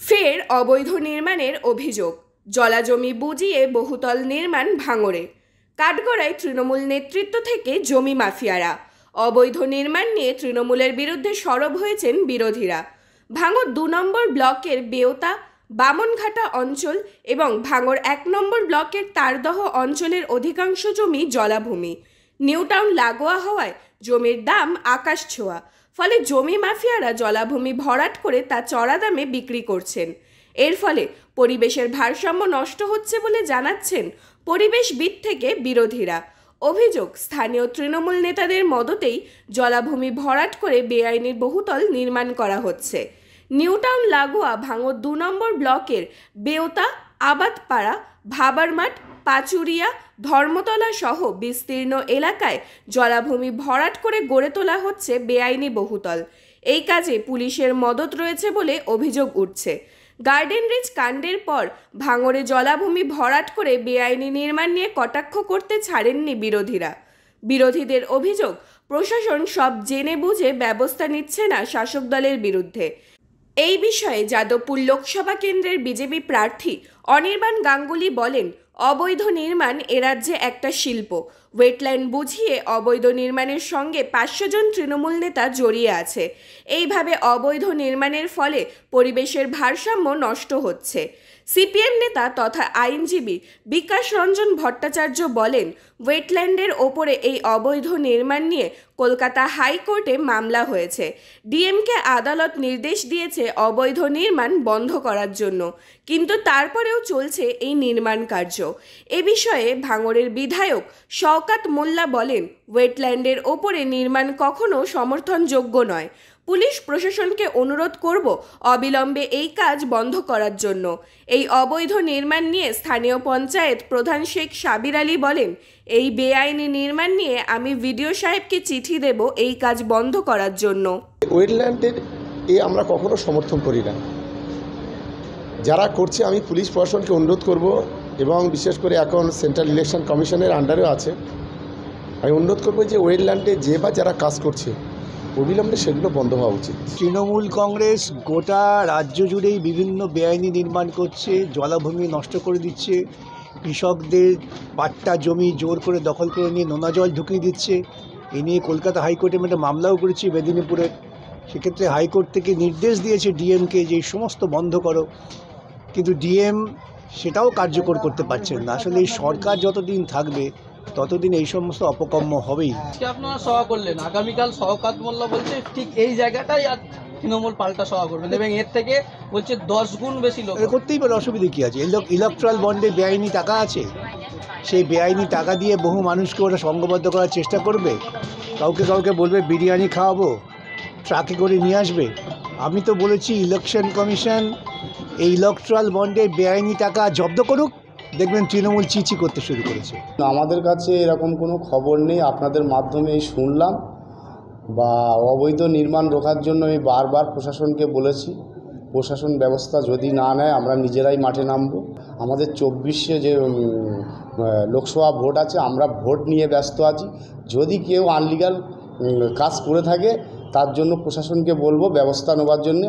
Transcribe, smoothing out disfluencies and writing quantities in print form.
ফের অবৈধ নির্মাণের অভিযোগ। জলাজমি বুঝিয়ে বহুতল নির্মাণ ভাঙড়ে। কাঠগড়ায় তৃণমূল নেতৃত্ব থেকে জমি মাফিয়ারা। অবৈধ নির্মাণ নিয়ে তৃণমূলের বিরুদ্ধে সরব হয়েছেন বিরোধীরা। ভাঙড় ২ নম্বর ব্লকের বেওতা, বামনঘাটা অঞ্চল এবং ভাঙড় ১ নম্বর ব্লকের তারদহ অঞ্চলের অধিকাংশ জমি জলাভূমি। নিউটাউন লাগোয়া হওয়ায় জমির দাম আকাশ ছোঁয়া। ফলে জমি মাফিয়ারা জলাভূমি ভরাট করে তা চড়া দামে বিক্রি করছেন। এর ফলে পরিবেশের ভারসাম্য নষ্ট হচ্ছে বলে জানাচ্ছেন পরিবেশবিদ থেকে বিরোধীরা। অভিযোগ, স্থানীয় তৃণমূল নেতাদের মদতেই জলাভূমি ভরাট করে বেআইনি বহুতল নির্মাণ করা হচ্ছে। নিউটাউন লাগোয়া ভাঙড় ২ নম্বর ব্লকের বেওতা, আবাদপাড়া, ভাবারমাঠ, পাচুরিয়া, ধর্মতলা সহ বিস্তীর্ণ এলাকায় জলাভূমি ভরাট করে গড়ে তোলা হচ্ছে বেআইনি বহুতল। এই কাজে পুলিশের মদত রয়েছে বলে অভিযোগ উঠছে। গার্ডেন রিচ কাণ্ডের পর ভাঙড়ে জলাভূমি ভরাট করে বেআইনি নির্মাণ নিয়ে কটাক্ষ করতে ছাড়েননি বিরোধীরা। বিরোধীদের অভিযোগ, প্রশাসন সব জেনে বুঝে ব্যবস্থা নিচ্ছে না শাসক দলের বিরুদ্ধে। এই বিষয়ে যাদবপুর লোকসভা কেন্দ্রের বিজেপি প্রার্থী অনির্বাণ গাঙ্গুলি বলেন, অবৈধ নির্মাণ এ রাজ্যে একটা শিল্প। ওয়েটল্যান্ড বুঝিয়ে অবৈধ নির্মাণের সঙ্গে ৫০০ জন তৃণমূল নেতা জড়িয়ে আছে। এইভাবে অবৈধ নির্মাণের ফলে পরিবেশের ভারসাম্য নষ্ট হচ্ছে। সিপিএম নেতা তথা আইনজীবী বিকাশ রঞ্জন ভট্টাচার্য বলেন, ওয়েটল্যান্ডের ওপরে এই অবৈধ নির্মাণ নিয়ে কলকাতা হাইকোর্টে মামলা হয়েছে। ডিএমকে আদালত নির্দেশ দিয়েছে অবৈধ নির্মাণ বন্ধ করার জন্য, কিন্তু তারপরেও চলছে এই নির্মাণ কার্য। এ বিষয়ে ভাঙড়ের বিধায়ক শওকাত মোল্লা বলেন, ওয়েটল্যান্ডের ওপরে নির্মাণ কখনো সমর্থনযোগ্য নয়। পুলিশ প্রশাসনকে অনুরোধ করব অবিলম্বে এই কাজ বন্ধ করার জন্য। এই অবৈধ নির্মাণ নিয়ে স্থানীয় পঞ্চায়েত প্রধান শেখ সাবির আলী বলেন, এই বেআইনি নির্মাণ নিয়ে আমি ভিডিও সাহেবকে চিঠি দেব এই কাজ বন্ধ করার জন্য। ওয়েটল্যান্ডের আমরা কখনো সমর্থন করি না। যারা করছে আমি পুলিশ প্রশাসনকে অনুরোধ করব, এবং বিশেষ করে এখন সেন্ট্রাল ইলেকশন কমিশনের আন্ডারেও আছে, আমি অনুরোধ করব যে ওয়েটল্যান্ডে যে বা যারা কাজ করছে অবিলম্বে সেগুলো বন্ধ হওয়া উচিত। তৃণমূল কংগ্রেস গোটা রাজ্য জুড়েই বিভিন্ন বেআইনি নির্মাণ করছে, জলাভূমি নষ্ট করে দিচ্ছে, কৃষকদের পাট্টা জমি জোর করে দখল করে নিয়ে নোনা জল ঢুকিয়ে দিচ্ছে। এ নিয়ে কলকাতা হাইকোর্টে একটা মামলাও করেছি মেদিনীপুরের। সেক্ষেত্রে হাইকোর্ট থেকে নির্দেশ দিয়েছে ডিএমকে যে এই সমস্ত বন্ধ করো, কিন্তু ডিএম সেটাও কার্যকর করতে পারছেন না। আসলে এই সরকার যতদিন থাকবে ততদিন এই সমস্ত অপকর্ম হবেই। আপনারা সভা করলেন, আগামীকাল শওকাত মোল্লা বলছে ঠিক এই জায়গাটাই আর তৃণমূল পাল্টা সভা করবেন, এবং এর থেকে বলছে ১০ গুণ বেশি লোক করতেই পারে, অসুবিধা কী আছে? ইলেকট্রাল বন্ডে বেআইনি টাকা আছে, সেই বেআইনি টাকা দিয়ে বহু মানুষকে ওরা সংঘবদ্ধ করার চেষ্টা করবে। কাউকে বলবে বিরিয়ানি খাওয়াবো, ট্রাকে করে নিয়ে আসবে। আমি তো বলেছি ইলেকশন কমিশন এই ইলেকট্রাল বন্ডে বেআইনি টাকা জব্দ করুক, দেখবেন তৃণমূল চিচি করতে শুরু করেছে। আমাদের কাছে এরকম কোনো খবর নেই, আপনাদের মাধ্যমেই শুনলাম। বা অবৈধ নির্মাণ রোখার জন্য আমি বারবার প্রশাসনকে বলেছি, প্রশাসন ব্যবস্থা যদি না নেয় আমরা নিজেরাই মাঠে নামব। আমাদের ২৪শে যে লোকসভা ভোট আছে, আমরা ভোট নিয়ে ব্যস্ত আছি। যদি কেউ আনলিগাল কাজ করে থাকে তার জন্য প্রশাসনকে বলবো ব্যবস্থা নেওয়ার জন্য।